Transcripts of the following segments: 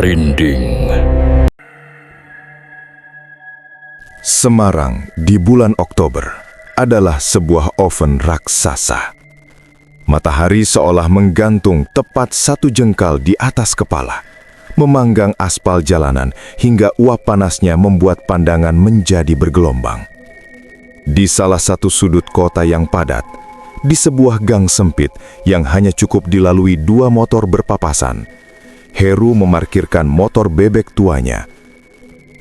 merinding. Semarang di bulan Oktober adalah sebuah oven raksasa. Matahari seolah menggantung tepat 1 jengkal di atas kepala, memanggang aspal jalanan hingga uap panasnya membuat pandangan menjadi bergelombang. Di salah satu sudut kota yang padat, di sebuah gang sempit yang hanya cukup dilalui 2 motor berpapasan, Heru memarkirkan motor bebek tuanya.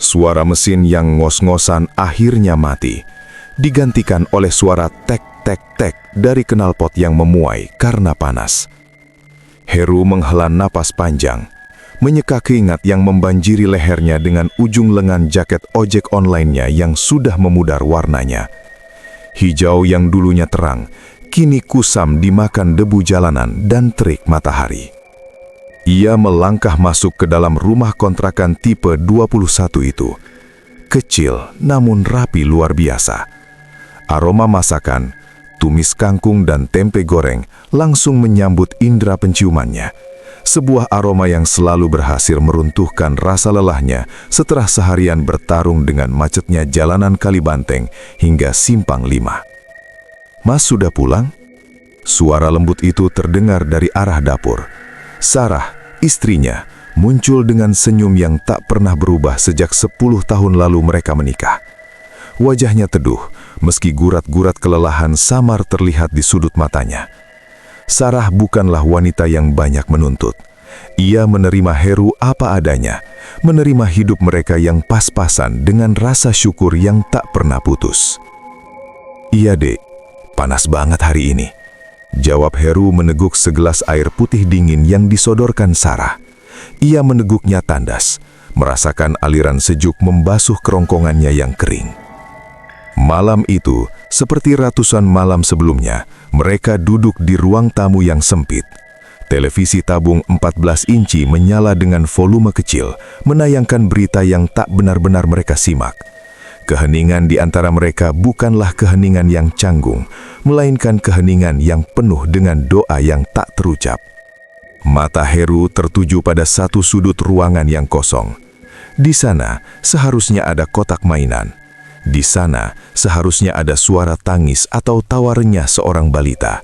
Suara mesin yang ngos-ngosan akhirnya mati, digantikan oleh suara tek-tek-tek dari knalpot yang memuai karena panas. Heru menghela napas panjang, menyeka keringat yang membanjiri lehernya dengan ujung lengan jaket ojek online-nya yang sudah memudar warnanya. Hijau yang dulunya terang, kini kusam dimakan debu jalanan dan terik matahari. Ia melangkah masuk ke dalam rumah kontrakan tipe 21 itu. Kecil namun rapi luar biasa. Aroma masakan, tumis kangkung dan tempe goreng langsung menyambut indera penciumannya. Sebuah aroma yang selalu berhasil meruntuhkan rasa lelahnya setelah seharian bertarung dengan macetnya jalanan Kalibanteng hingga Simpang 5. "Mas sudah pulang?" Suara lembut itu terdengar dari arah dapur. Sarah, istrinya, muncul dengan senyum yang tak pernah berubah sejak 10 tahun lalu mereka menikah. Wajahnya teduh, meski gurat-gurat kelelahan samar terlihat di sudut matanya. Sarah bukanlah wanita yang banyak menuntut. Ia menerima Heru apa adanya, menerima hidup mereka yang pas-pasan dengan rasa syukur yang tak pernah putus. "Iya, Dek. Panas banget hari ini," jawab Heru meneguk segelas air putih dingin yang disodorkan Sarah. Ia meneguknya tandas, merasakan aliran sejuk membasuh kerongkongannya yang kering. Malam itu, seperti ratusan malam sebelumnya, mereka duduk di ruang tamu yang sempit. Televisi tabung 14 inci menyala dengan volume kecil, menayangkan berita yang tak benar-benar mereka simak. Keheningan di antara mereka bukanlah keheningan yang canggung, melainkan keheningan yang penuh dengan doa yang tak terucap. Mata Heru tertuju pada satu sudut ruangan yang kosong. Di sana seharusnya ada kotak mainan. Di sana seharusnya ada suara tangis atau tawa renyah seorang balita.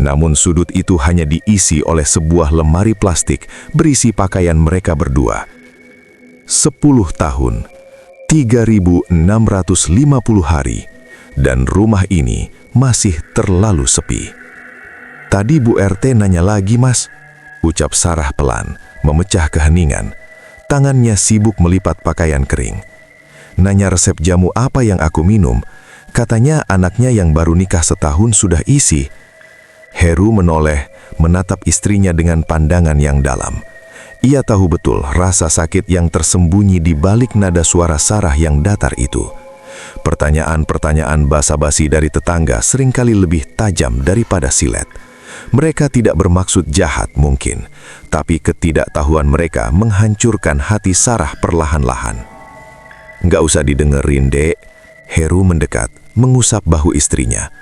Namun sudut itu hanya diisi oleh sebuah lemari plastik berisi pakaian mereka berdua. 10 tahun, 3.650 hari, dan rumah ini masih terlalu sepi. "Tadi Bu RT nanya lagi, Mas," ucap Sarah pelan, memecah keheningan. Tangannya sibuk melipat pakaian kering. "Nanya resep jamu apa yang aku minum. Katanya anaknya yang baru nikah setahun sudah isi." Heru menoleh, menatap istrinya dengan pandangan yang dalam. Ia tahu betul rasa sakit yang tersembunyi di balik nada suara Sarah yang datar itu. Pertanyaan-pertanyaan basa-basi dari tetangga seringkali lebih tajam daripada silet. Mereka tidak bermaksud jahat mungkin, tapi ketidaktahuan mereka menghancurkan hati Sarah perlahan-lahan. "Nggak usah didengerin, Dek." Heru mendekat, mengusap bahu istrinya.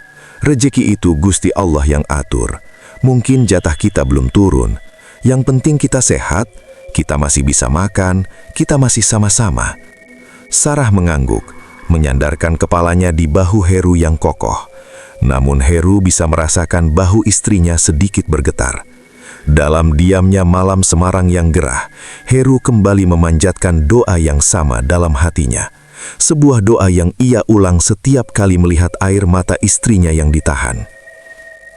"Rezeki itu Gusti Allah yang atur. Mungkin jatah kita belum turun. Yang penting kita sehat, kita masih bisa makan, kita masih sama-sama." Sarah mengangguk, menyandarkan kepalanya di bahu Heru yang kokoh. Namun Heru bisa merasakan bahu istrinya sedikit bergetar. Dalam diamnya malam Semarang yang gerah, Heru kembali memanjatkan doa yang sama dalam hatinya. Sebuah doa yang ia ulang setiap kali melihat air mata istrinya yang ditahan.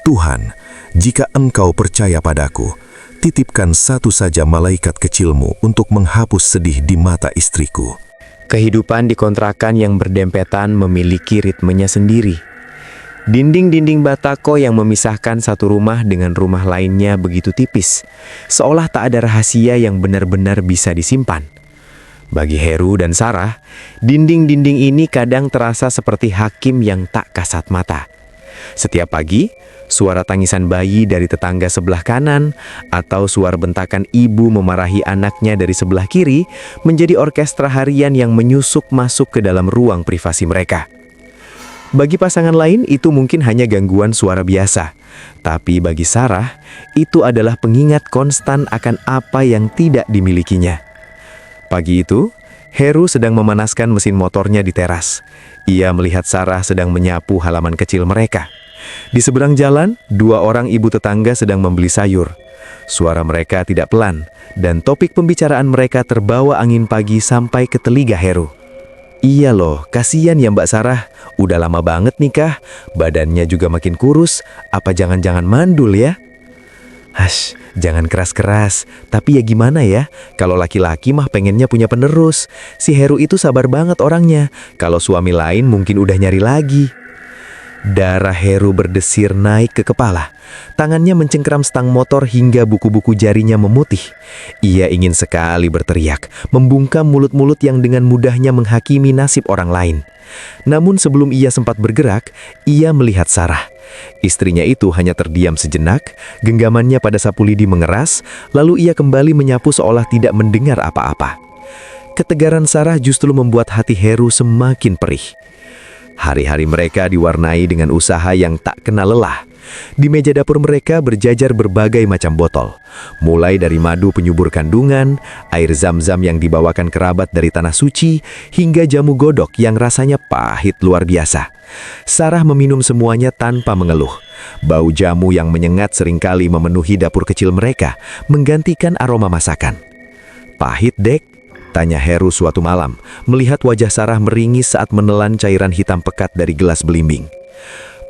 "Tuhan, jika Engkau percaya padaku, titipkan satu saja malaikat kecilmu untuk menghapus sedih di mata istriku." Kehidupan di kontrakan yang berdempetan memiliki ritmenya sendiri. Dinding-dinding batako yang memisahkan satu rumah dengan rumah lainnya begitu tipis, seolah tak ada rahasia yang benar-benar bisa disimpan. Bagi Heru dan Sarah, dinding-dinding ini kadang terasa seperti hakim yang tak kasat mata. Setiap pagi, suara tangisan bayi dari tetangga sebelah kanan atau suara bentakan ibu memarahi anaknya dari sebelah kiri menjadi orkestra harian yang menyusup masuk ke dalam ruang privasi mereka. Bagi pasangan lain itu mungkin hanya gangguan suara biasa, tapi bagi Sarah itu adalah pengingat konstan akan apa yang tidak dimilikinya. Pagi itu, Heru sedang memanaskan mesin motornya di teras. Ia melihat Sarah sedang menyapu halaman kecil mereka. Di seberang jalan, dua orang ibu tetangga sedang membeli sayur. Suara mereka tidak pelan, dan topik pembicaraan mereka terbawa angin pagi sampai ke telinga Heru. Iya loh, kasihan ya Mbak Sarah. Udah lama banget nikah, badannya juga makin kurus. Apa jangan-jangan mandul ya? Hash, jangan keras-keras. Tapi ya gimana ya, kalau laki-laki mah pengennya punya penerus. Si Heru itu sabar banget orangnya. Kalau suami lain mungkin udah nyari lagi. Darah Heru berdesir naik ke kepala. Tangannya mencengkeram stang motor hingga buku-buku jarinya memutih. Ia ingin sekali berteriak, membungkam mulut-mulut yang dengan mudahnya menghakimi nasib orang lain. Namun sebelum ia sempat bergerak, ia melihat Sarah. Istrinya itu hanya terdiam sejenak, genggamannya pada sapu lidi mengeras, lalu ia kembali menyapu seolah tidak mendengar apa-apa. Ketegaran Sarah justru membuat hati Heru semakin perih. Hari-hari mereka diwarnai dengan usaha yang tak kenal lelah. Di meja dapur mereka berjajar berbagai macam botol. Mulai dari madu penyubur kandungan, air zam-zam yang dibawakan kerabat dari tanah suci, hingga jamu godok yang rasanya pahit luar biasa. Sarah meminum semuanya tanpa mengeluh. Bau jamu yang menyengat seringkali memenuhi dapur kecil mereka, menggantikan aroma masakan. "Pahit, Dek?" tanya Heru suatu malam, melihat wajah Sarah meringis saat menelan cairan hitam pekat dari gelas belimbing.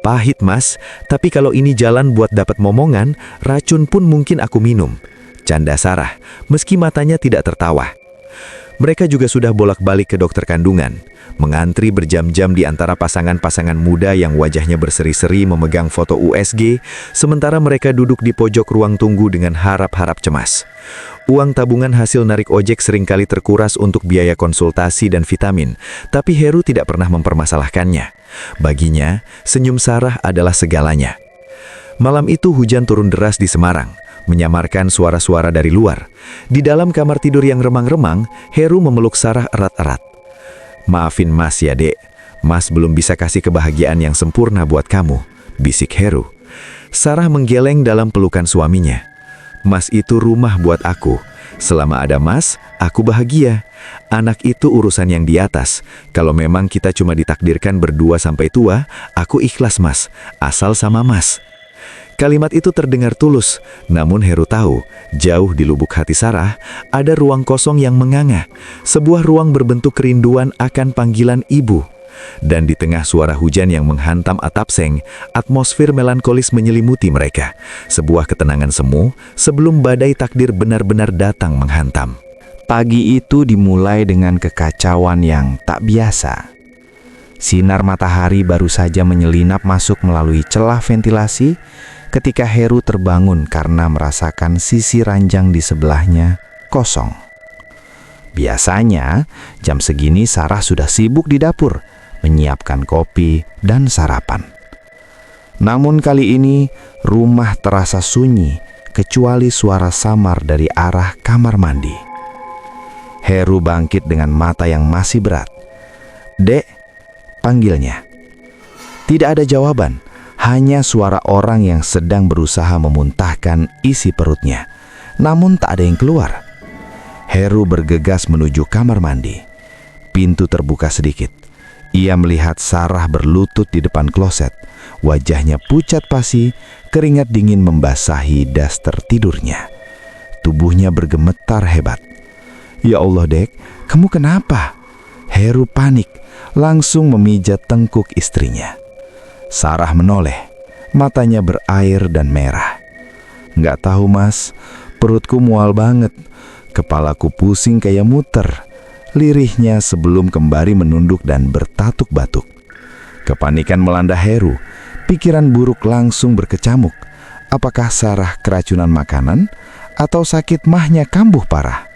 "Pahit, Mas, tapi kalau ini jalan buat dapat momongan, racun pun mungkin aku minum," canda Sarah, meski matanya tidak tertawa. Mereka juga sudah bolak-balik ke dokter kandungan, mengantri berjam-jam di antara pasangan-pasangan muda yang wajahnya berseri-seri memegang foto USG, sementara mereka duduk di pojok ruang tunggu dengan harap-harap cemas. Uang tabungan hasil narik ojek seringkali terkuras untuk biaya konsultasi dan vitamin, tapi Heru tidak pernah mempermasalahkannya. Baginya, senyum Sarah adalah segalanya. Malam itu hujan turun deras di Semarang, menyamarkan suara-suara dari luar. Di dalam kamar tidur yang remang-remang, Heru memeluk Sarah erat-erat. "Maafin Mas ya, Dek. Mas belum bisa kasih kebahagiaan yang sempurna buat kamu," bisik Heru. Sarah menggeleng dalam pelukan suaminya. "Mas itu rumah buat aku. Selama ada Mas, aku bahagia. Anak itu urusan yang di atas. Kalau memang kita cuma ditakdirkan berdua sampai tua, aku ikhlas Mas, asal sama Mas." Kalimat itu terdengar tulus, namun Heru tahu, jauh di lubuk hati Sarah, ada ruang kosong yang menganga, sebuah ruang berbentuk kerinduan akan panggilan ibu. Dan di tengah suara hujan yang menghantam atap seng, atmosfer melankolis menyelimuti mereka, sebuah ketenangan semu sebelum badai takdir benar-benar datang menghantam. Pagi itu dimulai dengan kekacauan yang tak biasa. Sinar matahari baru saja menyelinap masuk melalui celah ventilasi ketika Heru terbangun karena merasakan sisi ranjang di sebelahnya kosong. Biasanya, jam segini Sarah sudah sibuk di dapur, menyiapkan kopi dan sarapan. Namun kali ini, rumah terasa sunyi, kecuali suara samar dari arah kamar mandi. Heru bangkit dengan mata yang masih berat. "Dek," panggilnya. Tidak ada jawaban, hanya suara orang yang sedang berusaha memuntahkan isi perutnya. Namun tak ada yang keluar. Heru bergegas menuju kamar mandi. Pintu terbuka sedikit. Ia melihat Sarah berlutut di depan kloset. Wajahnya pucat pasi, keringat dingin membasahi daster tidurnya. Tubuhnya bergemetar hebat. "Ya Allah, Dek, kamu kenapa?" Heru panik, langsung memijat tengkuk istrinya. Sarah menoleh, matanya berair dan merah. "Nggak tahu Mas, perutku mual banget, kepalaku pusing kayak muter," lirihnya sebelum kembali menunduk dan bertatuk-batuk. Kepanikan melanda Heru, pikiran buruk langsung berkecamuk. Apakah Sarah keracunan makanan atau sakit mahnya kambuh parah?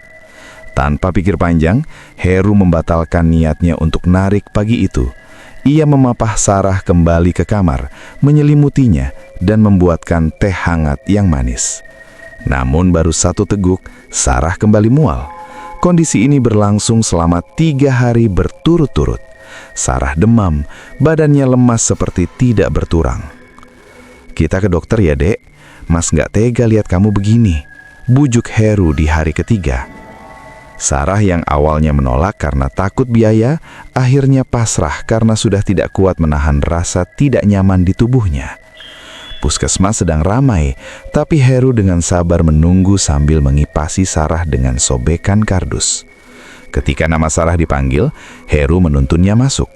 Tanpa pikir panjang, Heru membatalkan niatnya untuk narik pagi itu. Ia memapah Sarah kembali ke kamar, menyelimutinya, dan membuatkan teh hangat yang manis. Namun baru satu teguk, Sarah kembali mual. Kondisi ini berlangsung selama 3 hari berturut-turut. Sarah demam, badannya lemas seperti tidak berturang. "Kita ke dokter ya, Dek. Mas nggak tega lihat kamu begini," bujuk Heru di hari ketiga. Sarah yang awalnya menolak karena takut biaya, akhirnya pasrah karena sudah tidak kuat menahan rasa tidak nyaman di tubuhnya. Puskesmas sedang ramai, tapi Heru dengan sabar menunggu sambil mengipasi Sarah dengan sobekan kardus. Ketika nama Sarah dipanggil, Heru menuntunnya masuk.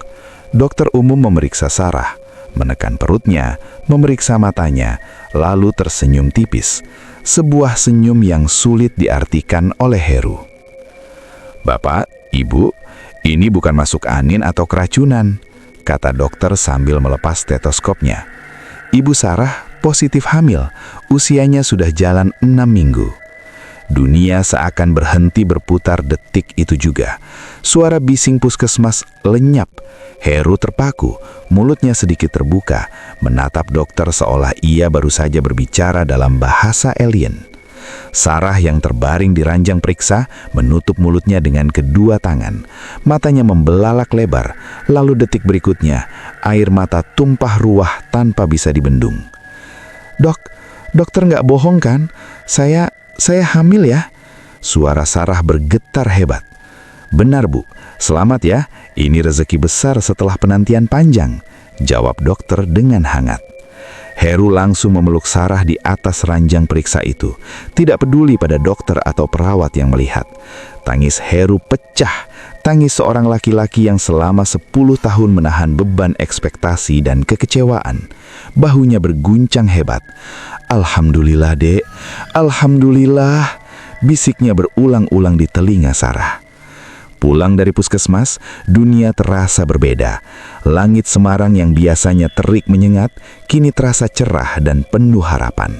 Dokter umum memeriksa Sarah, menekan perutnya, memeriksa matanya, lalu tersenyum tipis. Sebuah senyum yang sulit diartikan oleh Heru. "Bapak, Ibu, ini bukan masuk angin atau keracunan," kata dokter sambil melepas stetoskopnya. Ibu Sarah positif hamil, usianya sudah jalan 6 minggu. Dunia seakan berhenti berputar detik itu juga. Suara bising puskesmas lenyap. Heru terpaku, mulutnya sedikit terbuka, menatap dokter seolah ia baru saja berbicara dalam bahasa alien. Sarah yang terbaring di ranjang periksa menutup mulutnya dengan kedua tangan. Matanya membelalak lebar, lalu detik berikutnya air mata tumpah ruah tanpa bisa dibendung. Dokter nggak bohong kan? Saya hamil ya?" Suara Sarah bergetar hebat. "Benar Bu, selamat ya, ini rezeki besar setelah penantian panjang," jawab dokter dengan hangat. Heru langsung memeluk Sarah di atas ranjang periksa itu, tidak peduli pada dokter atau perawat yang melihat. Tangis Heru pecah, tangis seorang laki-laki yang selama 10 tahun menahan beban ekspektasi dan kekecewaan. Bahunya berguncang hebat. "Alhamdulillah Dek, Alhamdulillah," bisiknya berulang-ulang di telinga Sarah. Pulang dari puskesmas, dunia terasa berbeda. Langit Semarang yang biasanya terik menyengat, kini terasa cerah dan penuh harapan.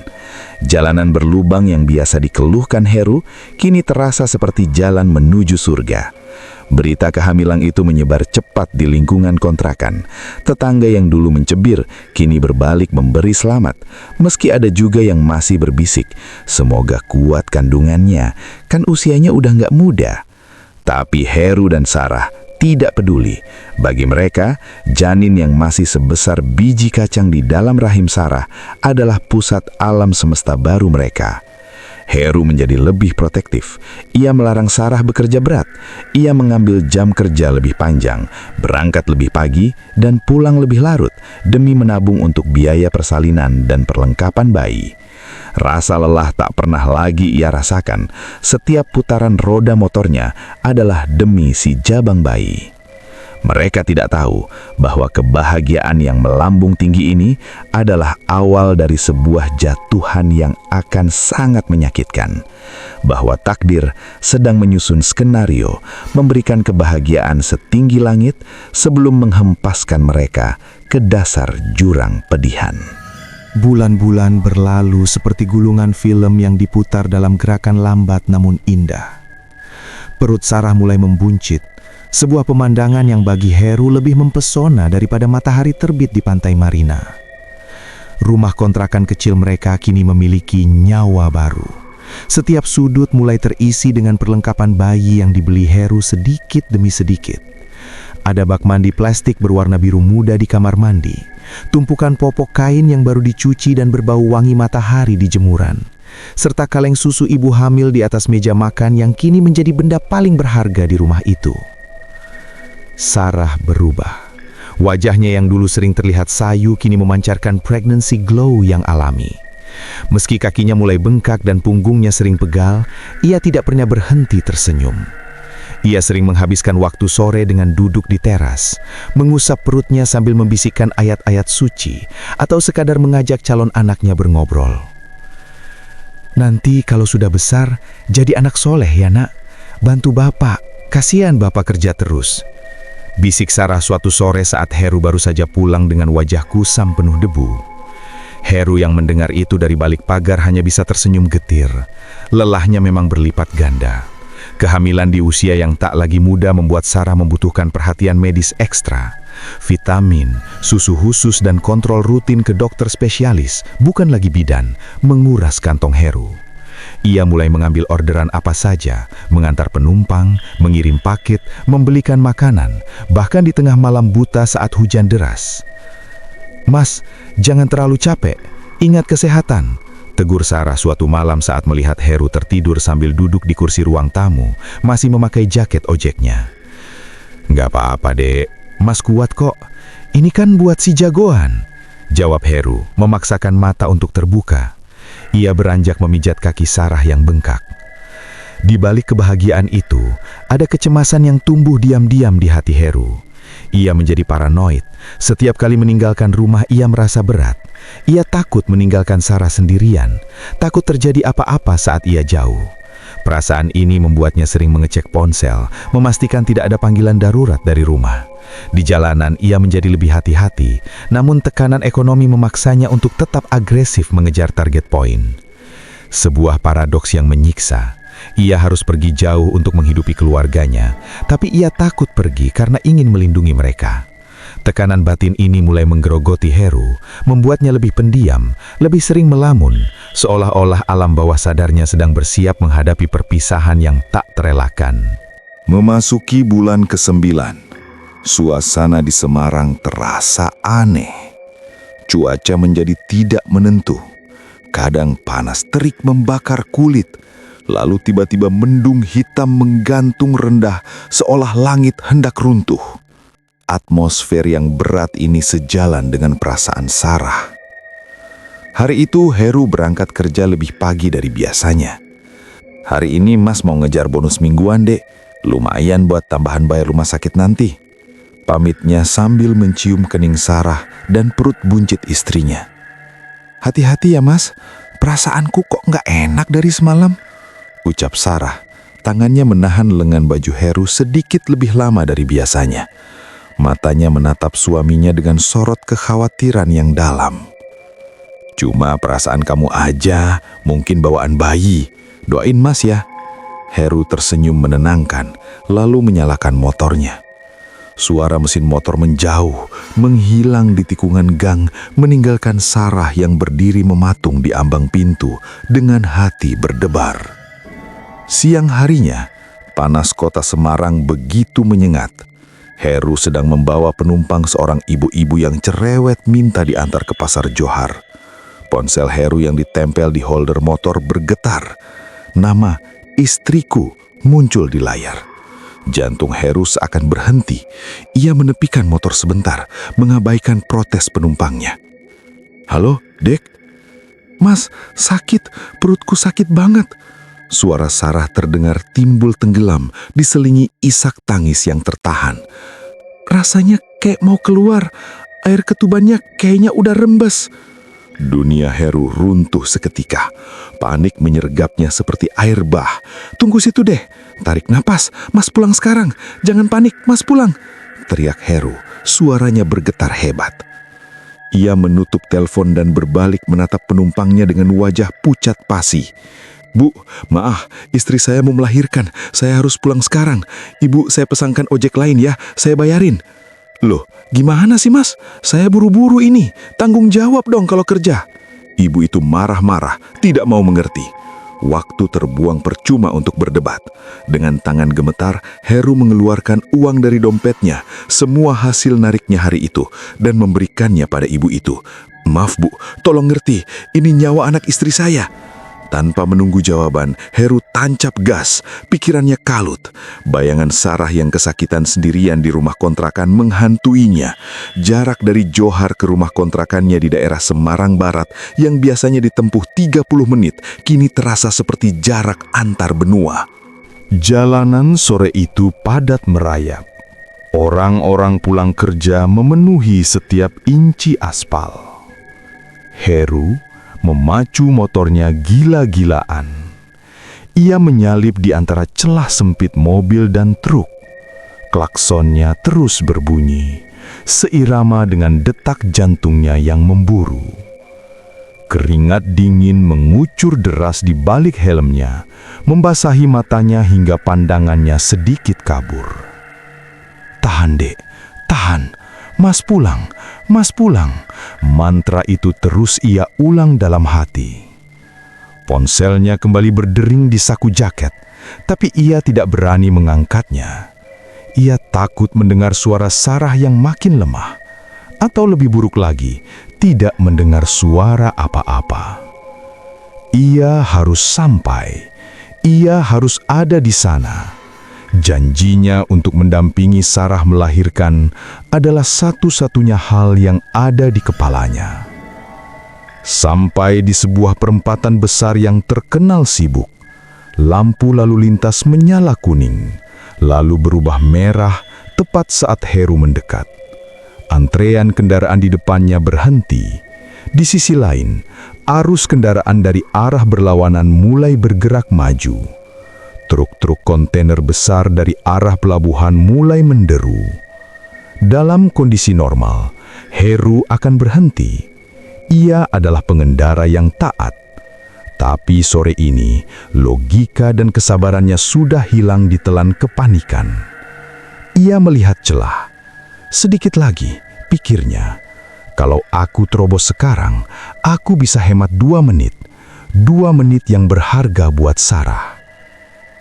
Jalanan berlubang yang biasa dikeluhkan Heru, kini terasa seperti jalan menuju surga. Berita kehamilan itu menyebar cepat di lingkungan kontrakan. Tetangga yang dulu mencibir, kini berbalik memberi selamat. Meski ada juga yang masih berbisik, "Semoga kuat kandungannya, kan usianya udah nggak muda." Tapi Heru dan Sarah tidak peduli. Bagi mereka, janin yang masih sebesar biji kacang di dalam rahim Sarah adalah pusat alam semesta baru mereka. Heru menjadi lebih protektif. Ia melarang Sarah bekerja berat. Ia mengambil jam kerja lebih panjang, berangkat lebih pagi, dan pulang lebih larut demi menabung untuk biaya persalinan dan perlengkapan bayi. Rasa lelah tak pernah lagi ia rasakan. Setiap putaran roda motornya adalah demi si jabang bayi. Mereka tidak tahu bahwa kebahagiaan yang melambung tinggi ini adalah awal dari sebuah jatuhan yang akan sangat menyakitkan. Bahwa takdir sedang menyusun skenario memberikan kebahagiaan setinggi langit sebelum menghempaskan mereka ke dasar jurang pedihan. Bulan-bulan berlalu seperti gulungan film yang diputar dalam gerakan lambat namun indah. Perut Sarah mulai membuncit, sebuah pemandangan yang bagi Heru lebih mempesona daripada matahari terbit di pantai Marina. Rumah kontrakan kecil mereka kini memiliki nyawa baru. Setiap sudut mulai terisi dengan perlengkapan bayi yang dibeli Heru sedikit demi sedikit. Ada bak mandi plastik berwarna biru muda di kamar mandi, tumpukan popok kain yang baru dicuci dan berbau wangi matahari di jemuran, serta kaleng susu ibu hamil di atas meja makan yang kini menjadi benda paling berharga di rumah itu. Sarah berubah. Wajahnya yang dulu sering terlihat sayu kini memancarkan pregnancy glow yang alami. Meski kakinya mulai bengkak dan punggungnya sering pegal, ia tidak pernah berhenti tersenyum. Ia sering menghabiskan waktu sore dengan duduk di teras, mengusap perutnya sambil membisikkan ayat-ayat suci, atau sekadar mengajak calon anaknya berngobrol. "Nanti kalau sudah besar, jadi anak soleh ya nak. Bantu bapak, kasihan bapak kerja terus," bisik Sarah suatu sore saat Heru baru saja pulang dengan wajah kusam penuh debu. Heru yang mendengar itu dari balik pagar hanya bisa tersenyum getir. Lelahnya memang berlipat ganda. Kehamilan di usia yang tak lagi muda membuat Sarah membutuhkan perhatian medis ekstra. Vitamin, susu khusus dan kontrol rutin ke dokter spesialis, bukan lagi bidan, menguras kantong Heru. Ia mulai mengambil orderan apa saja, mengantar penumpang, mengirim paket, membelikan makanan, bahkan di tengah malam buta saat hujan deras. "Mas, jangan terlalu capek, ingat kesehatan. tegur Sarah suatu malam saat melihat Heru tertidur sambil duduk di kursi ruang tamu, masih memakai jaket ojeknya. "Nggak apa-apa, Dek. Mas kuat kok. Ini kan buat si jagoan," jawab Heru, memaksakan mata untuk terbuka. Ia beranjak memijat kaki Sarah yang bengkak. Di balik kebahagiaan itu, ada kecemasan yang tumbuh diam-diam di hati Heru. Ia menjadi paranoid. Setiap kali meninggalkan rumah, ia merasa berat. Ia takut meninggalkan Sarah sendirian, takut terjadi apa-apa saat ia jauh. Perasaan ini membuatnya sering mengecek ponsel, memastikan tidak ada panggilan darurat dari rumah. Di jalanan, ia menjadi lebih hati-hati, namun tekanan ekonomi memaksanya untuk tetap agresif mengejar target poin. Sebuah paradoks yang menyiksa. Ia harus pergi jauh untuk menghidupi keluarganya, tapi ia takut pergi karena ingin melindungi mereka. Tekanan batin ini mulai menggerogoti Heru, membuatnya lebih pendiam, lebih sering melamun, seolah-olah alam bawah sadarnya sedang bersiap menghadapi perpisahan yang tak terelakkan. Memasuki bulan ke-9, suasana di Semarang terasa aneh. Cuaca menjadi tidak menentu. Kadang panas terik membakar kulit, lalu tiba-tiba mendung hitam menggantung rendah seolah langit hendak runtuh. Atmosfer yang berat ini sejalan dengan perasaan Sarah. Hari itu Heru berangkat kerja lebih pagi dari biasanya. "Hari ini Mas mau ngejar bonus mingguan, Dek. Lumayan buat tambahan bayar rumah sakit nanti," pamitnya sambil mencium kening Sarah dan perut buncit istrinya. "Hati-hati ya Mas, perasaanku kok nggak enak dari semalam," ucap Sarah. Tangannya menahan lengan baju Heru sedikit lebih lama dari biasanya. Matanya menatap suaminya dengan sorot kekhawatiran yang dalam. "Cuma perasaan kamu aja, mungkin bawaan bayi. Doain Mas ya." Heru tersenyum menenangkan, lalu menyalakan motornya. Suara mesin motor menjauh, menghilang di tikungan gang, meninggalkan Sarah yang berdiri mematung di ambang pintu dengan hati berdebar. Siang harinya, panas kota Semarang begitu menyengat. Heru sedang membawa penumpang seorang ibu-ibu yang cerewet minta diantar ke pasar Johar. Ponsel Heru yang ditempel di holder motor bergetar. Nama "Istriku" muncul di layar. Jantung Heru seakan berhenti. Ia menepikan motor sebentar, mengabaikan protes penumpangnya. "Halo, Dek? Mas, sakit, perutku sakit banget." Suara Sarah terdengar timbul tenggelam, diselingi isak tangis yang tertahan. "Rasanya kayak mau keluar, air ketubannya kayaknya udah rembes." Dunia Heru runtuh seketika. Panik menyergapnya seperti air bah. "Tunggu situ deh, tarik napas, Mas pulang sekarang. Jangan panik, Mas pulang," teriak Heru, suaranya bergetar hebat. Ia menutup telepon dan berbalik menatap penumpangnya dengan wajah pucat pasi. "Bu, maaf, istri saya mau melahirkan. Saya harus pulang sekarang. Ibu, saya pesankan ojek lain ya, saya bayarin." "Loh, gimana sih Mas? Saya buru-buru ini. Tanggung jawab dong kalau kerja." Ibu itu marah-marah, tidak mau mengerti. Waktu terbuang percuma untuk berdebat. Dengan tangan gemetar, Heru mengeluarkan uang dari dompetnya, semua hasil nariknya hari itu, dan memberikannya pada ibu itu. "Maaf Bu, tolong ngerti, ini nyawa anak istri saya." Tanpa menunggu jawaban, Heru tancap gas, pikirannya kalut. Bayangan Sarah yang kesakitan sendirian di rumah kontrakan menghantuinya. Jarak dari Johar ke rumah kontrakannya di daerah Semarang Barat yang biasanya ditempuh 30 menit, kini terasa seperti jarak antar benua. Jalanan sore itu padat merayap. Orang-orang pulang kerja memenuhi setiap inci aspal. Heru memacu motornya gila-gilaan. Ia menyalip di antara celah sempit mobil dan truk. Klaksonnya terus berbunyi, seirama dengan detak jantungnya yang memburu. Keringat dingin mengucur deras di balik helmnya, membasahi matanya hingga pandangannya sedikit kabur. "Tahan, Dek, tahan. Mas pulang, Mas pulang." Mantra itu terus ia ulang dalam hati. Ponselnya kembali berdering di saku jaket, tapi ia tidak berani mengangkatnya. Ia takut mendengar suara Sarah yang makin lemah, atau lebih buruk lagi, tidak mendengar suara apa-apa. Ia harus sampai. Ia harus ada di sana. Janjinya untuk mendampingi Sarah melahirkan adalah satu-satunya hal yang ada di kepalanya. Sampai di sebuah perempatan besar yang terkenal sibuk, lampu lalu lintas menyala kuning, lalu berubah merah tepat saat Heru mendekat. Antrean kendaraan di depannya berhenti. Di sisi lain, arus kendaraan dari arah berlawanan mulai bergerak maju. Truk-truk kontainer besar dari arah pelabuhan mulai menderu. Dalam kondisi normal, Heru akan berhenti. Ia adalah pengendara yang taat. Tapi sore ini, logika dan kesabarannya sudah hilang ditelan kepanikan. Ia melihat celah. Sedikit lagi, pikirnya, kalau aku terobos sekarang, aku bisa hemat 2 menit. 2 menit yang berharga buat Sarah.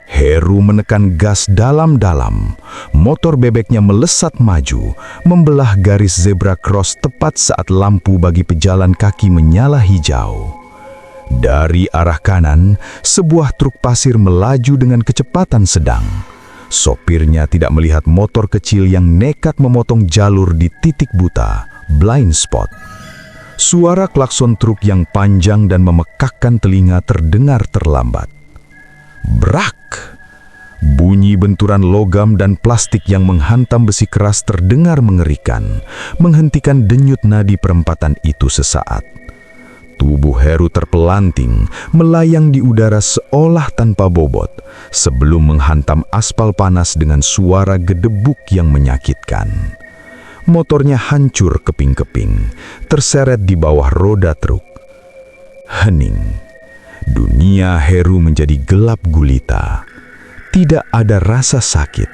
Heru menekan gas dalam-dalam. Motor bebeknya melesat maju, membelah garis zebra cross tepat saat lampu bagi pejalan kaki menyala hijau. Dari arah kanan, sebuah truk pasir melaju dengan kecepatan sedang. Sopirnya tidak melihat motor kecil yang nekat memotong jalur di titik buta, blind spot. Suara klakson truk yang panjang dan memekakkan telinga terdengar terlambat. Brak! Bunyi benturan logam dan plastik yang menghantam besi keras terdengar mengerikan, menghentikan denyut nadi perempatan itu sesaat. Tubuh Heru terpelanting, melayang di udara seolah tanpa bobot, sebelum menghantam aspal panas dengan suara gedebuk yang menyakitkan. Motornya hancur keping-keping, terseret di bawah roda truk. Hening. Dunia Heru menjadi gelap gulita. Tidak ada rasa sakit,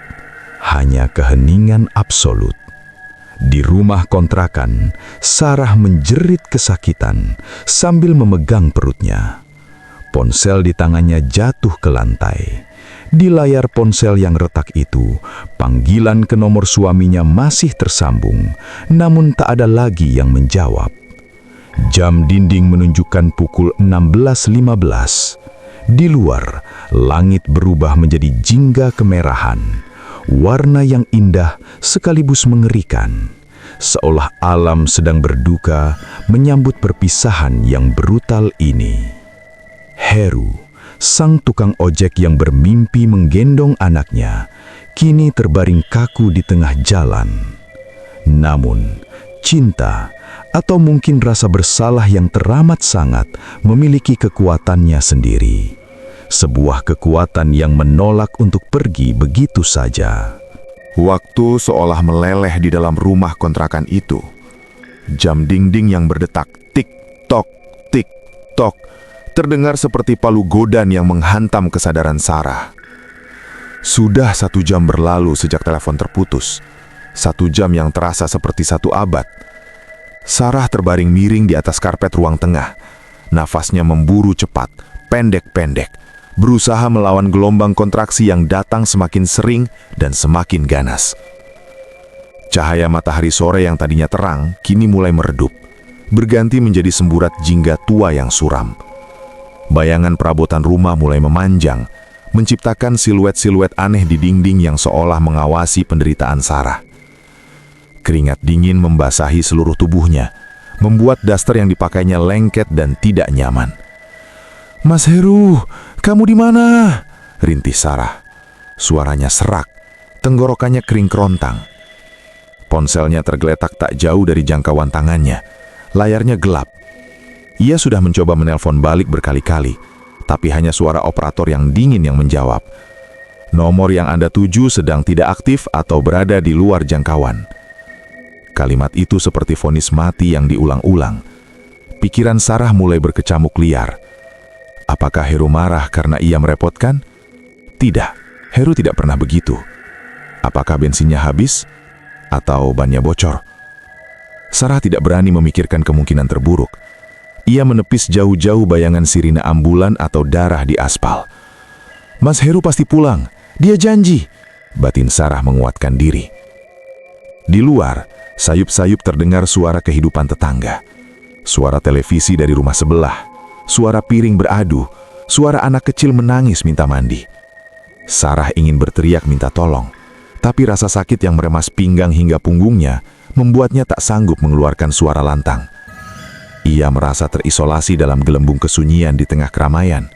hanya keheningan absolut. Di rumah kontrakan, Sarah menjerit kesakitan sambil memegang perutnya. Ponsel di tangannya jatuh ke lantai. Di layar ponsel yang retak itu, panggilan ke nomor suaminya masih tersambung, namun tak ada lagi yang menjawab. Jam dinding menunjukkan pukul 16.15. Di luar, langit berubah menjadi jingga kemerahan. Warna yang indah sekaligus mengerikan. Seolah alam sedang berduka menyambut perpisahan yang brutal ini. Heru, sang tukang ojek yang bermimpi menggendong anaknya, kini terbaring kaku di tengah jalan. Namun, cinta atau mungkin rasa bersalah yang teramat sangat memiliki kekuatannya sendiri. Sebuah kekuatan yang menolak untuk pergi begitu saja. Waktu seolah meleleh di dalam rumah kontrakan itu. Jam dinding yang berdetak tik-tok, tik-tok, terdengar seperti palu godan yang menghantam kesadaran Sarah. Sudah 1 jam berlalu sejak telepon terputus. 1 jam yang terasa seperti 1 abad. Sarah terbaring miring di atas karpet ruang tengah. Nafasnya memburu cepat, pendek-pendek, berusaha melawan gelombang kontraksi yang datang semakin sering dan semakin ganas. Cahaya matahari sore yang tadinya terang, kini mulai meredup, berganti menjadi semburat jingga tua yang suram. Bayangan perabotan rumah mulai memanjang, menciptakan siluet-siluet aneh di dinding yang seolah mengawasi penderitaan Sarah. Keringat dingin membasahi seluruh tubuhnya, membuat daster yang dipakainya lengket dan tidak nyaman. "Mas Heru, kamu di mana?" rintih Sarah. Suaranya serak, tenggorokannya kering kerontang. Ponselnya tergeletak tak jauh dari jangkauan tangannya. Layarnya gelap. Ia sudah mencoba menelpon balik berkali-kali, tapi hanya suara operator yang dingin yang menjawab. "Nomor yang Anda tuju sedang tidak aktif atau berada di luar jangkauan." Kalimat itu seperti vonis mati yang diulang-ulang. Pikiran Sarah mulai berkecamuk liar. Apakah Heru marah karena ia merepotkan? Tidak, Heru tidak pernah begitu. Apakah bensinnya habis? Atau bannya bocor? Sarah tidak berani memikirkan kemungkinan terburuk. Ia menepis jauh-jauh bayangan sirine ambulan atau darah di aspal. "Mas Heru pasti pulang, dia janji," batin Sarah menguatkan diri. Di luar, sayup-sayup terdengar suara kehidupan tetangga. Suara televisi dari rumah sebelah. suara piring beradu, suara anak kecil menangis minta mandi. Sarah ingin berteriak minta tolong, tapi rasa sakit yang meremas pinggang hingga punggungnya membuatnya tak sanggup mengeluarkan suara lantang. Ia merasa terisolasi dalam gelembung kesunyian di tengah keramaian.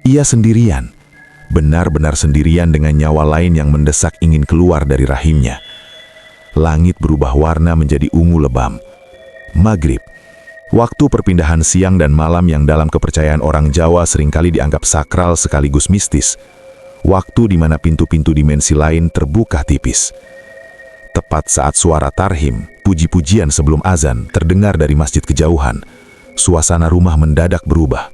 Ia sendirian, benar-benar sendirian dengan nyawa lain yang mendesak ingin keluar dari rahimnya. Langit berubah warna menjadi ungu lebam. Maghrib, waktu perpindahan siang dan malam yang dalam kepercayaan orang Jawa seringkali dianggap sakral sekaligus mistis. Waktu di mana pintu-pintu dimensi lain terbuka tipis. Tepat saat suara tarhim, puji-pujian sebelum azan terdengar dari masjid kejauhan, suasana rumah mendadak berubah.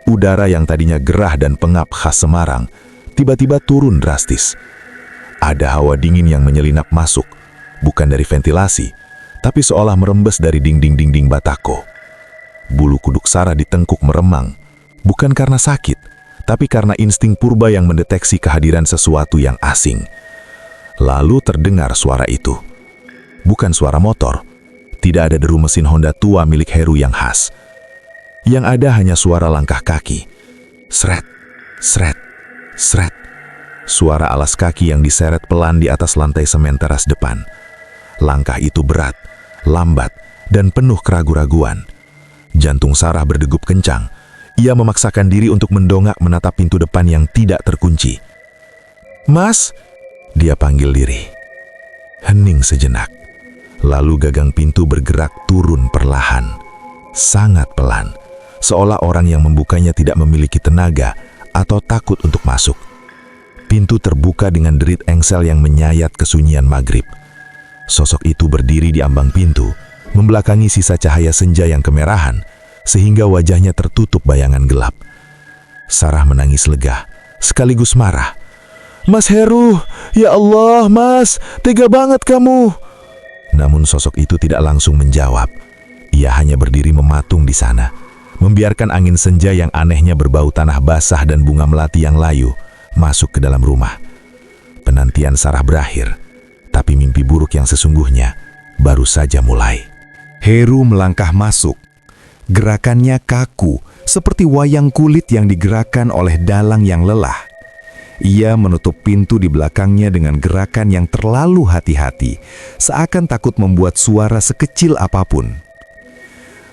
Udara yang tadinya gerah dan pengap khas Semarang, tiba-tiba turun drastis. Ada hawa dingin yang menyelinap masuk, bukan dari ventilasi, tapi seolah merembes dari dinding-dinding batako. Bulu kuduk Sarah ditengkuk meremang, bukan karena sakit, tapi karena insting purba yang mendeteksi kehadiran sesuatu yang asing. Lalu terdengar suara itu. Bukan suara motor, tidak ada deru mesin Honda tua milik Heru yang khas. Yang ada hanya suara langkah kaki. Sret, sret, sret. Suara alas kaki yang diseret pelan di atas lantai semen teras depan. Langkah itu berat, lambat, dan penuh keraguan-raguan. Jantung Sarah berdegup kencang. Ia memaksakan diri untuk mendongak menatap pintu depan yang tidak terkunci. "Mas!" dia panggil diri. Hening sejenak. Lalu gagang pintu bergerak turun perlahan. Sangat pelan. Seolah orang yang membukanya tidak memiliki tenaga atau takut untuk masuk. Pintu terbuka dengan derit engsel yang menyayat kesunyian maghrib. Sosok itu berdiri di ambang pintu, membelakangi sisa cahaya senja yang kemerahan, sehingga wajahnya tertutup bayangan gelap. Sarah menangis lega, sekaligus marah. "Mas Heru, ya Allah, Mas, tega banget kamu." Namun sosok itu tidak langsung menjawab. Ia hanya berdiri mematung di sana, membiarkan angin senja yang anehnya berbau tanah basah dan bunga melati yang layu masuk ke dalam rumah. Penantian Sarah berakhir, tapi mimpi buruk yang sesungguhnya baru saja mulai. Heru melangkah masuk. Gerakannya kaku, seperti wayang kulit yang digerakkan oleh dalang yang lelah. Ia menutup pintu di belakangnya dengan gerakan yang terlalu hati-hati, seakan takut membuat suara sekecil apapun.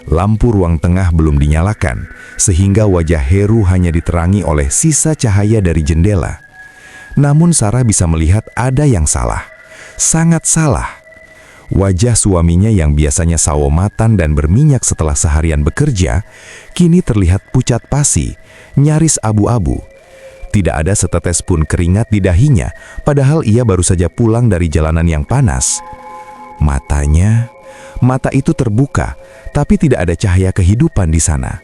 Lampu ruang tengah belum dinyalakan, sehingga wajah Heru hanya diterangi oleh sisa cahaya dari jendela. Namun Sarah bisa melihat ada yang salah, sangat salah. Wajah suaminya yang biasanya sawomatan dan berminyak setelah seharian bekerja, kini terlihat pucat pasi, nyaris abu-abu. Tidak ada setetes pun keringat di dahinya, padahal ia baru saja pulang dari jalanan yang panas. Mata itu terbuka, tapi tidak ada cahaya kehidupan di sana.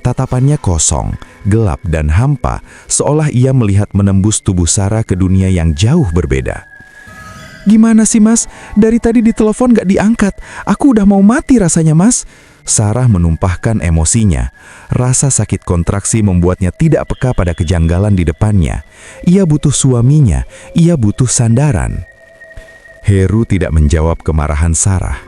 Tatapannya kosong, gelap dan hampa, seolah ia melihat menembus tubuh Sarah ke dunia yang jauh berbeda. "Gimana sih, Mas? Dari tadi ditelepon gak diangkat. Aku udah mau mati rasanya, Mas." Sarah menumpahkan emosinya. Rasa sakit kontraksi membuatnya tidak peka pada kejanggalan di depannya. Ia butuh suaminya, ia butuh sandaran. Heru tidak menjawab kemarahan Sarah.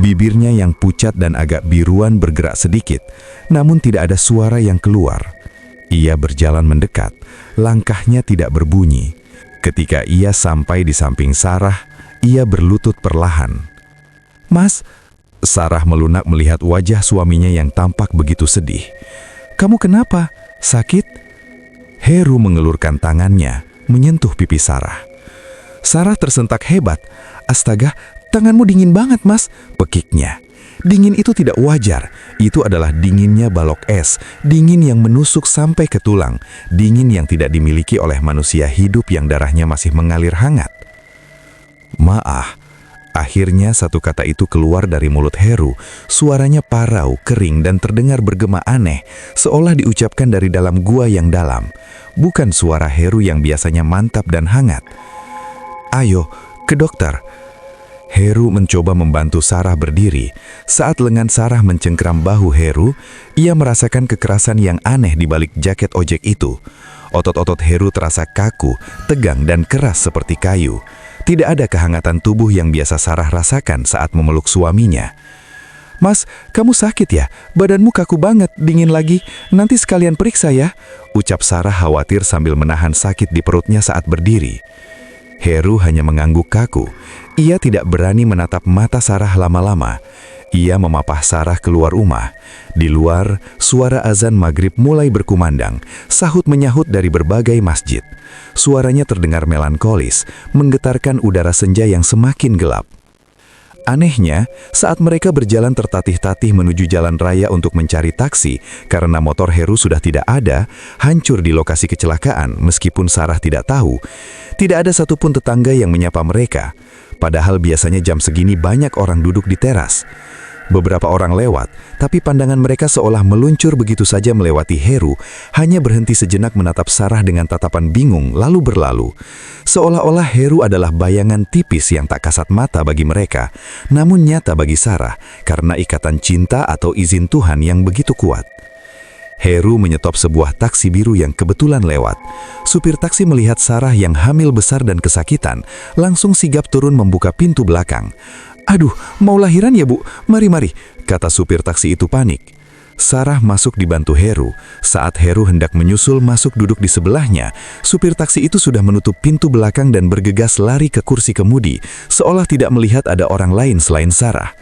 Bibirnya yang pucat dan agak biruan bergerak sedikit, namun tidak ada suara yang keluar. Ia berjalan mendekat, langkahnya tidak berbunyi. Ketika ia sampai di samping Sarah, ia berlutut perlahan. "Mas," Sarah melunak melihat wajah suaminya yang tampak begitu sedih. "Kamu kenapa? Sakit?" Heru mengelurkan tangannya, menyentuh pipi Sarah. Sarah tersentak hebat. "Astaga, tanganmu dingin banget, Mas," pekiknya. Dingin itu tidak wajar. Itu adalah dinginnya balok es, dingin yang menusuk sampai ke tulang, dingin yang tidak dimiliki oleh manusia hidup yang darahnya masih mengalir hangat. "Maaf." Akhirnya satu kata itu keluar dari mulut Heru. Suaranya parau, kering, dan terdengar bergema aneh, seolah diucapkan dari dalam gua yang dalam. Bukan suara Heru yang biasanya mantap dan hangat. "Ayo, ke dokter." Heru mencoba membantu Sarah berdiri. Saat lengan Sarah mencengkeram bahu Heru, ia merasakan kekerasan yang aneh di balik jaket ojek itu. Otot-otot Heru terasa kaku, tegang, dan keras seperti kayu. Tidak ada kehangatan tubuh yang biasa Sarah rasakan saat memeluk suaminya. "Mas, kamu sakit ya? Badanmu kaku banget, dingin lagi. Nanti sekalian periksa ya," ucap Sarah khawatir sambil menahan sakit di perutnya saat berdiri. Heru hanya mengangguk kaku. Ia tidak berani menatap mata Sarah lama-lama. Ia memapah Sarah keluar rumah. Di luar, suara azan maghrib mulai berkumandang, sahut-menyahut dari berbagai masjid. Suaranya terdengar melankolis, menggetarkan udara senja yang semakin gelap. Anehnya, saat mereka berjalan tertatih-tatih menuju jalan raya untuk mencari taksi, karena motor Heru sudah tidak ada, hancur di lokasi kecelakaan meskipun Sarah tidak tahu, tidak ada satupun tetangga yang menyapa mereka. Padahal biasanya jam segini banyak orang duduk di teras. Beberapa orang lewat, tapi pandangan mereka seolah meluncur begitu saja melewati Heru, hanya berhenti sejenak menatap Sarah dengan tatapan bingung lalu berlalu. Seolah-olah Heru adalah bayangan tipis yang tak kasat mata bagi mereka, namun nyata bagi Sarah karena ikatan cinta atau izin Tuhan yang begitu kuat. Heru menyetop sebuah taksi biru yang kebetulan lewat. Supir taksi melihat Sarah yang hamil besar dan kesakitan, langsung sigap turun membuka pintu belakang. "Aduh, mau lahiran ya Bu? Mari-mari," kata supir taksi itu panik. Sarah masuk dibantu Heru. Saat Heru hendak menyusul masuk duduk di sebelahnya, supir taksi itu sudah menutup pintu belakang dan bergegas lari ke kursi kemudi, seolah tidak melihat ada orang lain selain Sarah.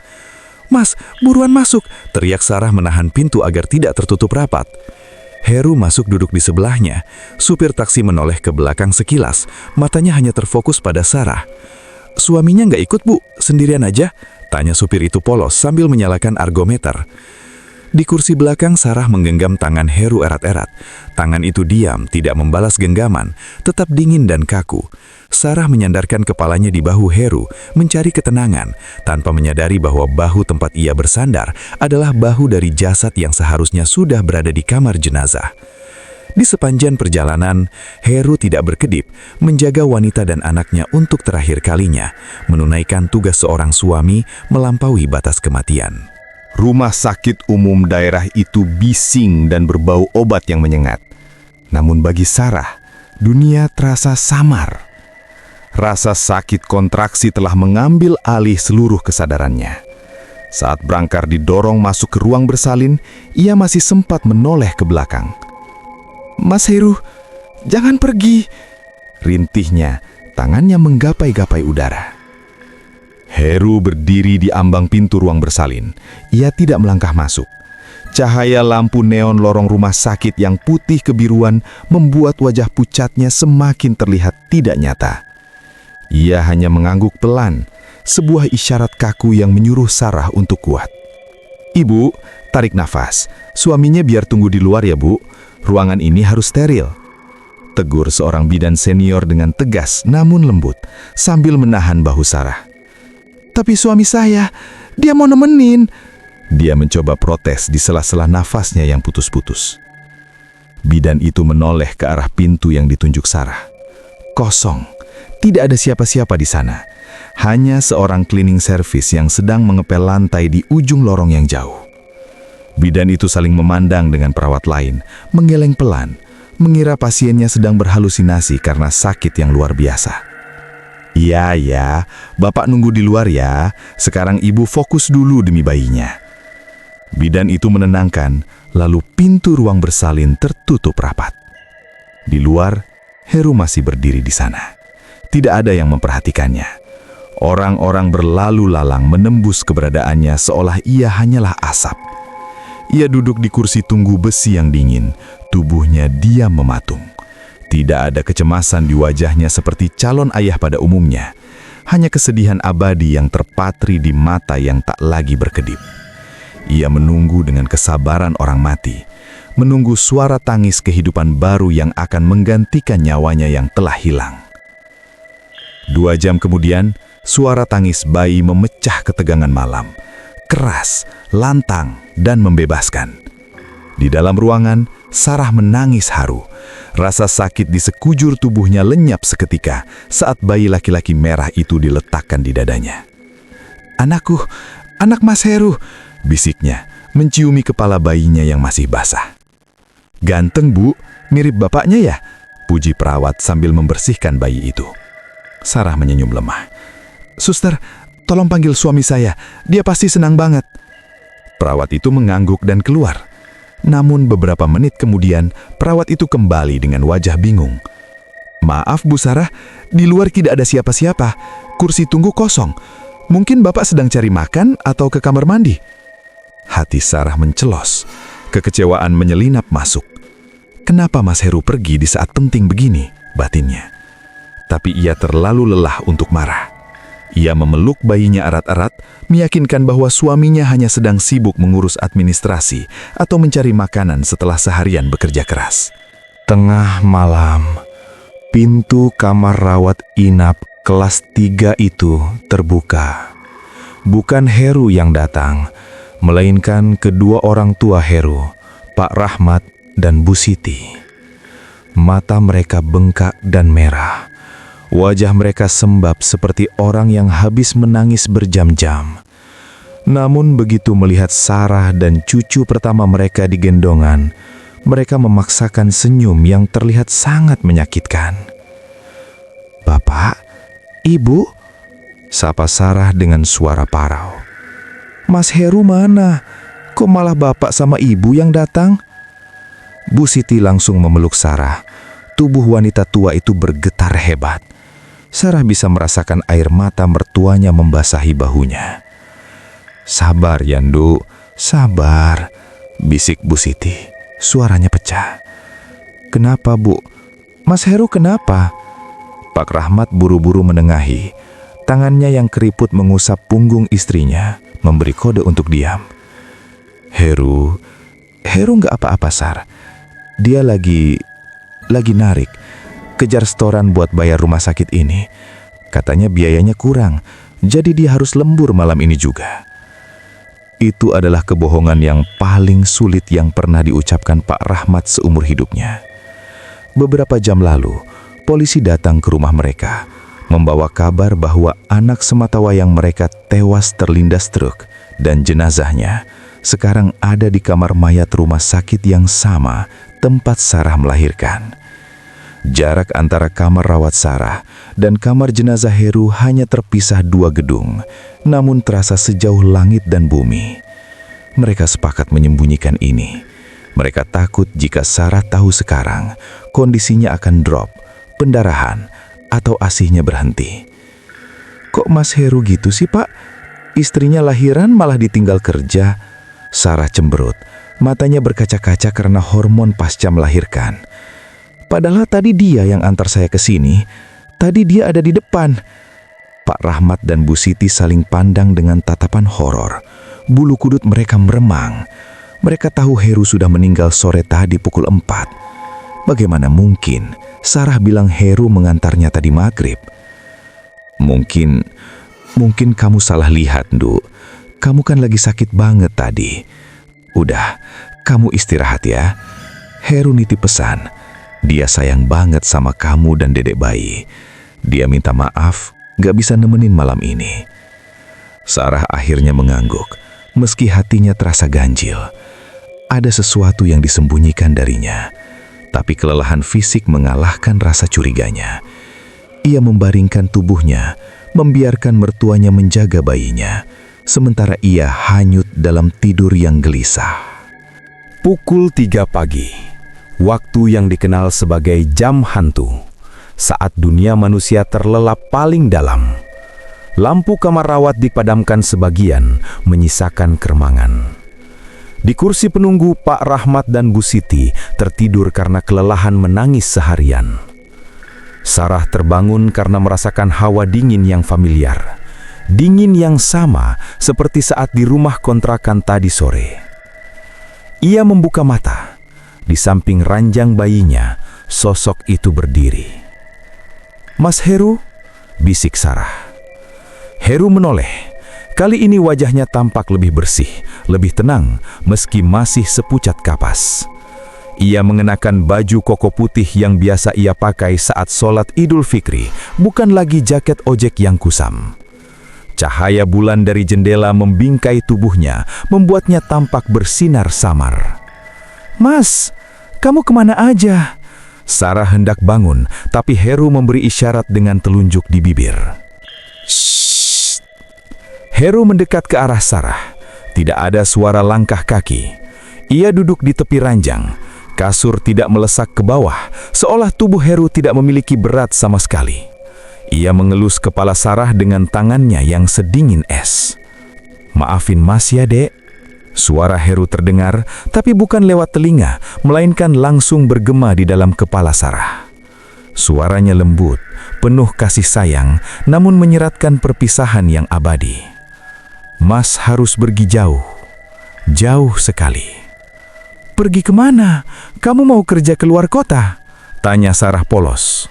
"Mas, buruan masuk," teriak Sarah menahan pintu agar tidak tertutup rapat. Heru masuk duduk di sebelahnya. Supir taksi menoleh ke belakang sekilas, matanya hanya terfokus pada Sarah. "Suaminya nggak ikut Bu, sendirian aja?" tanya supir itu polos sambil menyalakan argometer. Di kursi belakang Sarah menggenggam tangan Heru erat-erat. Tangan itu diam, tidak membalas genggaman, tetap dingin dan kaku. Sarah menyandarkan kepalanya di bahu Heru, mencari ketenangan, tanpa menyadari bahwa bahu tempat ia bersandar adalah bahu dari jasad yang seharusnya sudah berada di kamar jenazah. Di sepanjang perjalanan, Heru tidak berkedip, menjaga wanita dan anaknya untuk terakhir kalinya, menunaikan tugas seorang suami melampaui batas kematian. Rumah sakit umum daerah itu bising dan berbau obat yang menyengat. Namun bagi Sarah, dunia terasa samar. Rasa sakit kontraksi telah mengambil alih seluruh kesadarannya. Saat Brangkar didorong masuk ke ruang bersalin, ia masih sempat menoleh ke belakang. "Mas Heru, jangan pergi," rintihnya, tangannya menggapai-gapai udara. Heru berdiri di ambang pintu ruang bersalin. Ia tidak melangkah masuk. Cahaya lampu neon lorong rumah sakit yang putih kebiruan membuat wajah pucatnya semakin terlihat tidak nyata. Ia hanya mengangguk pelan, sebuah isyarat kaku yang menyuruh Sarah untuk kuat. "Ibu, tarik nafas. Suaminya biar tunggu di luar ya Bu. Ruangan ini harus steril," tegur seorang bidan senior dengan tegas namun lembut, sambil menahan bahu Sarah. "Tapi suami saya, dia mau nemenin." Dia mencoba protes di sela-sela nafasnya yang putus-putus. Bidan itu menoleh ke arah pintu yang ditunjuk Sarah. Kosong, tidak ada siapa-siapa di sana. Hanya seorang cleaning service yang sedang mengepel lantai di ujung lorong yang jauh. Bidan itu saling memandang dengan perawat lain, menggeleng pelan, mengira pasiennya sedang berhalusinasi karena sakit yang luar biasa. "Iya ya, Bapak nunggu di luar ya. Sekarang Ibu fokus dulu demi bayinya." Bidan itu menenangkan, lalu pintu ruang bersalin tertutup rapat. Di luar, Heru masih berdiri di sana. Tidak ada yang memperhatikannya. Orang-orang berlalu lalang menembus keberadaannya seolah ia hanyalah asap. Ia duduk di kursi tunggu besi yang dingin, tubuhnya diam mematung. Tidak ada kecemasan di wajahnya seperti calon ayah pada umumnya. Hanya kesedihan abadi yang terpatri di mata yang tak lagi berkedip. Ia menunggu dengan kesabaran orang mati, menunggu suara tangis kehidupan baru yang akan menggantikan nyawanya yang telah hilang. 2 jam kemudian, suara tangis bayi memecah ketegangan malam. Keras, lantang, dan membebaskan. Di dalam ruangan, Sarah menangis haru. Rasa sakit di sekujur tubuhnya lenyap seketika saat bayi laki-laki merah itu diletakkan di dadanya. "Anakku, anak Mas Heru," bisiknya, menciumi kepala bayinya yang masih basah. "Ganteng Bu, mirip bapaknya ya?" puji perawat sambil membersihkan bayi itu. Sarah menyenyum lemah. "Suster, tolong panggil suami saya, dia pasti senang banget." Perawat itu mengangguk dan keluar. Namun beberapa menit kemudian, perawat itu kembali dengan wajah bingung. "Maaf Bu Sarah, di luar tidak ada siapa-siapa. Kursi tunggu kosong. Mungkin Bapak sedang cari makan atau ke kamar mandi." Hati Sarah mencelos. Kekecewaan menyelinap masuk. Kenapa Mas Heru pergi di saat penting begini, batinnya. Tapi ia terlalu lelah untuk marah. Ia memeluk bayinya erat-erat, meyakinkan bahwa suaminya hanya sedang sibuk mengurus administrasi atau mencari makanan setelah seharian bekerja keras. Tengah malam, pintu kamar rawat inap kelas 3 itu terbuka. Bukan Heru yang datang, melainkan kedua orang tua Heru, Pak Rahmat dan Bu Siti. Mata mereka bengkak dan merah. Wajah mereka sembab seperti orang yang habis menangis berjam-jam. Namun begitu melihat Sarah dan cucu pertama mereka di gendongan, mereka memaksakan senyum yang terlihat sangat menyakitkan. "Bapak, Ibu," sapa Sarah dengan suara parau. "Mas Heru mana? Kok malah Bapak sama Ibu yang datang?" Bu Siti langsung memeluk Sarah. Tubuh wanita tua itu bergetar hebat. Sarah bisa merasakan air mata mertuanya membasahi bahunya. "Sabar, Yandu, sabar," bisik Bu Siti. Suaranya pecah. "Kenapa, Bu? Mas Heru kenapa?" Pak Rahmat buru-buru menengahi. Tangannya yang keriput mengusap punggung istrinya, memberi kode untuk diam. Heru nggak apa-apa, Sar. Dia lagi narik. Kejar setoran buat bayar rumah sakit ini. Katanya biayanya kurang, jadi dia harus lembur malam ini juga." Itu adalah kebohongan yang paling sulit yang pernah diucapkan Pak Rahmat seumur hidupnya. Beberapa jam lalu, polisi datang ke rumah mereka, membawa kabar bahwa anak sematawayang mereka tewas terlindas truk dan jenazahnya sekarang ada di kamar mayat rumah sakit yang sama tempat Sarah melahirkan. Jarak antara kamar rawat Sarah dan kamar jenazah Heru hanya terpisah 2 gedung, namun terasa sejauh langit dan bumi. Mereka sepakat menyembunyikan ini. Mereka takut jika Sarah tahu sekarang, kondisinya akan drop, pendarahan, atau ASInya berhenti. "Kok Mas Heru gitu sih, Pak? Istrinya lahiran malah ditinggal kerja." Sarah cemberut, matanya berkaca-kaca karena hormon pasca melahirkan. "Padahal tadi dia yang antar saya ke sini. Tadi dia ada di depan." Pak Rahmat dan Bu Siti saling pandang dengan tatapan horor. Bulu kudut mereka meremang. Mereka tahu Heru sudah meninggal sore tadi pukul 4. Bagaimana mungkin Sarah bilang Heru mengantarnya tadi maghrib? Mungkin kamu salah lihat, Nduk. Kamu kan lagi sakit banget tadi. Udah, kamu istirahat ya. Heru nitip pesan. Dia sayang banget sama kamu dan dedek bayi. Dia minta maaf, gak bisa nemenin malam ini. Sarah akhirnya mengangguk, meski hatinya terasa ganjil. Ada sesuatu yang disembunyikan darinya, tapi kelelahan fisik mengalahkan rasa curiganya. Ia membaringkan tubuhnya, membiarkan mertuanya menjaga bayinya, sementara ia hanyut dalam tidur yang gelisah. Pukul 3 pagi, waktu yang dikenal sebagai jam hantu, saat dunia manusia terlelap paling dalam. Lampu kamar rawat dipadamkan sebagian, menyisakan keremangan. Di kursi penunggu, Pak Rahmat dan Bu Siti tertidur karena kelelahan menangis seharian. Sarah terbangun karena merasakan hawa dingin yang familiar. Dingin yang sama seperti saat di rumah kontrakan tadi sore. Ia membuka mata. Di samping ranjang bayinya, sosok itu berdiri. "Mas Heru?" bisik Sarah. Heru menoleh. Kali ini wajahnya tampak lebih bersih, lebih tenang, meski masih sepucat kapas. Ia mengenakan baju koko putih yang biasa ia pakai saat sholat Idul Fitri, bukan lagi jaket ojek yang kusam. Cahaya bulan dari jendela membingkai tubuhnya, membuatnya tampak bersinar samar. "Mas, kamu kemana aja?" Sarah hendak bangun, tapi Heru memberi isyarat dengan telunjuk di bibir. "Shh!" Heru mendekat ke arah Sarah. Tidak ada suara langkah kaki. Ia duduk di tepi ranjang. Kasur tidak melesak ke bawah, seolah tubuh Heru tidak memiliki berat sama sekali. Ia mengelus kepala Sarah dengan tangannya yang sedingin es. "Maafin Mas ya, Dek." Suara Heru terdengar, tapi bukan lewat telinga, melainkan langsung bergema di dalam kepala Sarah. Suaranya lembut, penuh kasih sayang, namun menyeratkan perpisahan yang abadi. "Mas harus pergi jauh, jauh sekali." "Pergi kemana? Kamu mau kerja keluar kota?" tanya Sarah polos.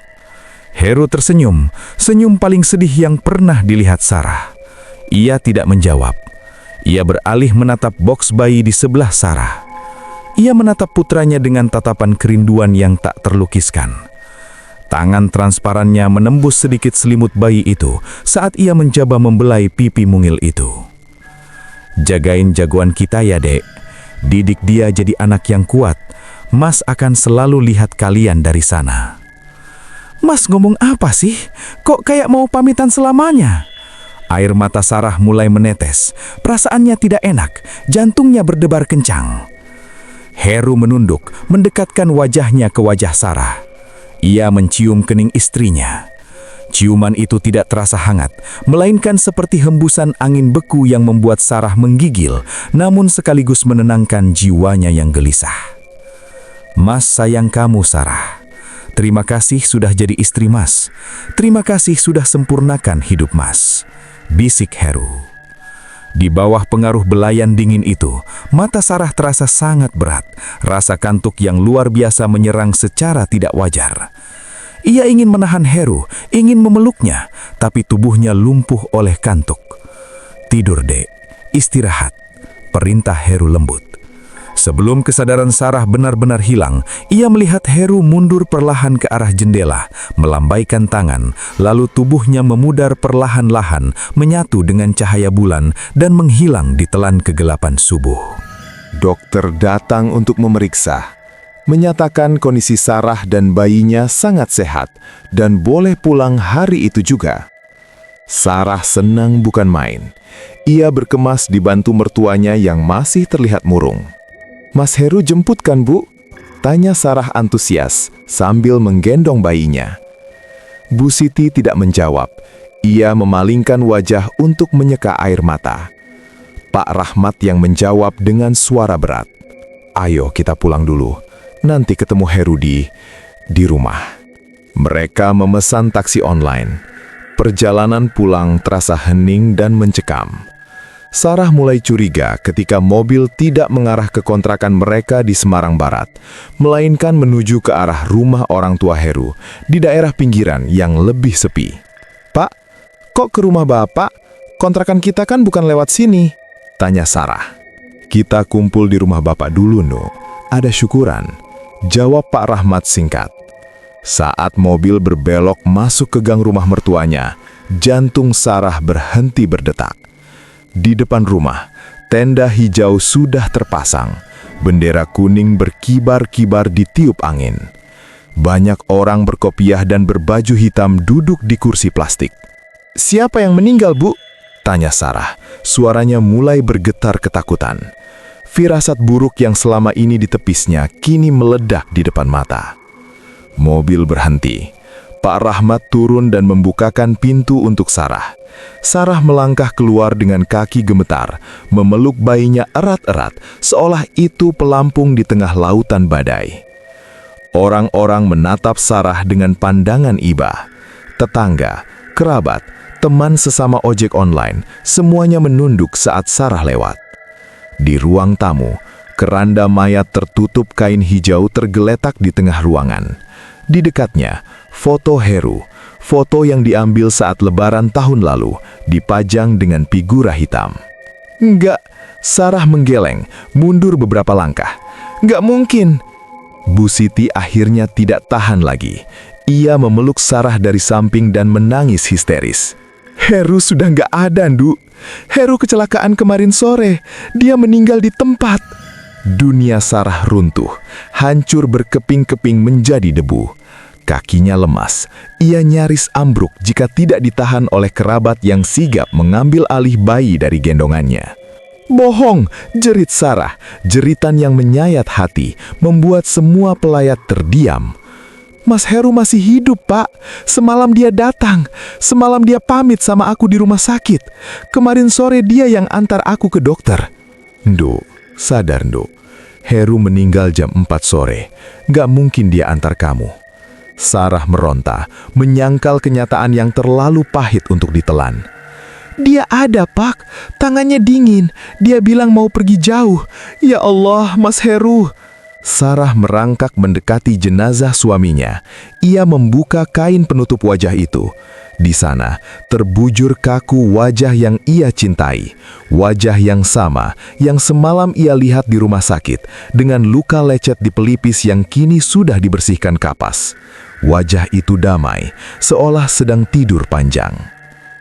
Heru tersenyum, senyum paling sedih yang pernah dilihat Sarah. Ia tidak menjawab. Ia beralih menatap boks bayi di sebelah Sarah. Ia menatap putranya dengan tatapan kerinduan yang tak terlukiskan. Tangan transparannya menembus sedikit selimut bayi itu saat ia mencoba membelai pipi mungil itu. "Jagain jagoan kita ya, Dek. Didik dia jadi anak yang kuat. Mas akan selalu lihat kalian dari sana." "Mas ngomong apa sih? Kok kayak mau pamitan selamanya?" Air mata Sarah mulai menetes. Perasaannya tidak enak, jantungnya berdebar kencang. Heru menunduk, mendekatkan wajahnya ke wajah Sarah. Ia mencium kening istrinya. Ciuman itu tidak terasa hangat, melainkan seperti hembusan angin beku yang membuat Sarah menggigil, namun sekaligus menenangkan jiwanya yang gelisah. "Mas sayang kamu, Sarah. Terima kasih sudah jadi istri Mas. Terima kasih sudah sempurnakan hidup Mas," bisik Heru. Di bawah pengaruh belayan dingin itu, mata Sarah terasa sangat berat. Rasa kantuk yang luar biasa menyerang secara tidak wajar. Ia ingin menahan Heru, ingin memeluknya, tapi tubuhnya lumpuh oleh kantuk. "Tidur, Dek. Istirahat," perintah Heru lembut. Sebelum kesadaran Sarah benar-benar hilang, ia melihat Heru mundur perlahan ke arah jendela, melambaikan tangan, lalu tubuhnya memudar perlahan-lahan, menyatu dengan cahaya bulan dan menghilang di telan kegelapan subuh. Dokter datang untuk memeriksa, menyatakan kondisi Sarah dan bayinya sangat sehat dan boleh pulang hari itu juga. Sarah senang bukan main. Ia berkemas dibantu mertuanya yang masih terlihat murung. "Mas Heru jemput kan, Bu?" tanya Sarah antusias sambil menggendong bayinya. Bu Siti tidak menjawab. Ia memalingkan wajah untuk menyeka air mata. Pak Rahmat yang menjawab dengan suara berat. "Ayo kita pulang dulu. Nanti ketemu Heru di rumah." Mereka memesan taksi online. Perjalanan pulang terasa hening dan mencekam. Sarah mulai curiga ketika mobil tidak mengarah ke kontrakan mereka di Semarang Barat, melainkan menuju ke arah rumah orang tua Heru di daerah pinggiran yang lebih sepi. "Pak, kok ke rumah Bapak? Kontrakan kita kan bukan lewat sini," tanya Sarah. "Kita kumpul di rumah Bapak dulu, No. Ada syukuran," jawab Pak Rahmat singkat. Saat mobil berbelok masuk ke gang rumah mertuanya, jantung Sarah berhenti berdetak. Di depan rumah, tenda hijau sudah terpasang. Bendera kuning berkibar-kibar ditiup angin. Banyak orang berkopiah dan berbaju hitam duduk di kursi plastik. "Siapa yang meninggal, Bu?" tanya Sarah. Suaranya mulai bergetar ketakutan. Firasat buruk yang selama ini ditepisnya kini meledak di depan mata. Mobil berhenti. Pak Rahmat turun dan membukakan pintu untuk Sarah. Sarah melangkah keluar dengan kaki gemetar, memeluk bayinya erat-erat, seolah itu pelampung di tengah lautan badai. Orang-orang menatap Sarah dengan pandangan iba. Tetangga, kerabat, teman sesama ojek online, semuanya menunduk saat Sarah lewat. Di ruang tamu, keranda mayat tertutup kain hijau tergeletak di tengah ruangan. Di dekatnya, foto Heru, foto yang diambil saat lebaran tahun lalu, dipajang dengan figura hitam. "Enggak," Sarah menggeleng, mundur beberapa langkah. "Enggak mungkin." Bu Siti akhirnya tidak tahan lagi. Ia memeluk Sarah dari samping dan menangis histeris. "Heru sudah enggak ada, Ndu. Heru kecelakaan kemarin sore. Dia meninggal di tempat." Dunia Sarah runtuh, hancur berkeping-keping menjadi debu. Kakinya lemas, ia nyaris ambruk jika tidak ditahan oleh kerabat yang sigap mengambil alih bayi dari gendongannya. Bohong, jerit Sarah. Jeritan yang menyayat hati membuat semua pelayat terdiam. Mas Heru masih hidup, Pak. Semalam dia datang. Semalam dia pamit sama aku di rumah sakit. Kemarin sore dia yang antar aku ke dokter. Nduk, sadar Nduk. Heru meninggal jam 4 sore. Gak mungkin dia antar kamu. Sarah meronta, menyangkal kenyataan yang terlalu pahit untuk ditelan. Dia ada, Pak. Tangannya dingin. Dia bilang mau pergi jauh. Ya Allah, Mas Heru. Sarah merangkak mendekati jenazah suaminya. Ia membuka kain penutup wajah itu. Di sana, terbujur kaku wajah yang ia cintai. Wajah yang sama, yang semalam ia lihat di rumah sakit, dengan luka lecet di pelipis yang kini sudah dibersihkan kapas. Wajah itu damai, seolah sedang tidur panjang.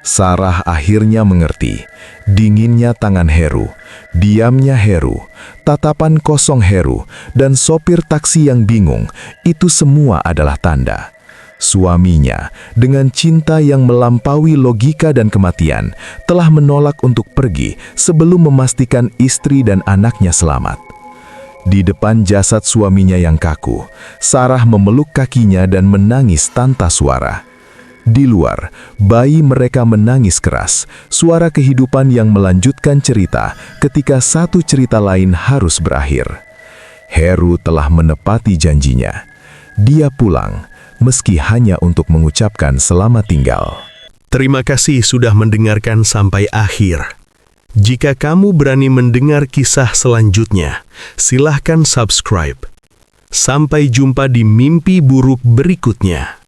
Sarah akhirnya mengerti. Dinginnya tangan Heru, diamnya Heru, tatapan kosong Heru, dan sopir taksi yang bingung, itu semua adalah tanda. Suaminya, dengan cinta yang melampaui logika dan kematian, telah menolak untuk pergi sebelum memastikan istri dan anaknya selamat. Di depan jasad suaminya yang kaku, Sarah memeluk kakinya dan menangis tanpa suara. Di luar, bayi mereka menangis keras, suara kehidupan yang melanjutkan cerita ketika satu cerita lain harus berakhir. Heru telah menepati janjinya. Dia pulang, meski hanya untuk mengucapkan selamat tinggal. Terima kasih sudah mendengarkan sampai akhir. Jika kamu berani mendengar kisah selanjutnya, silahkan subscribe. Sampai jumpa di mimpi buruk berikutnya.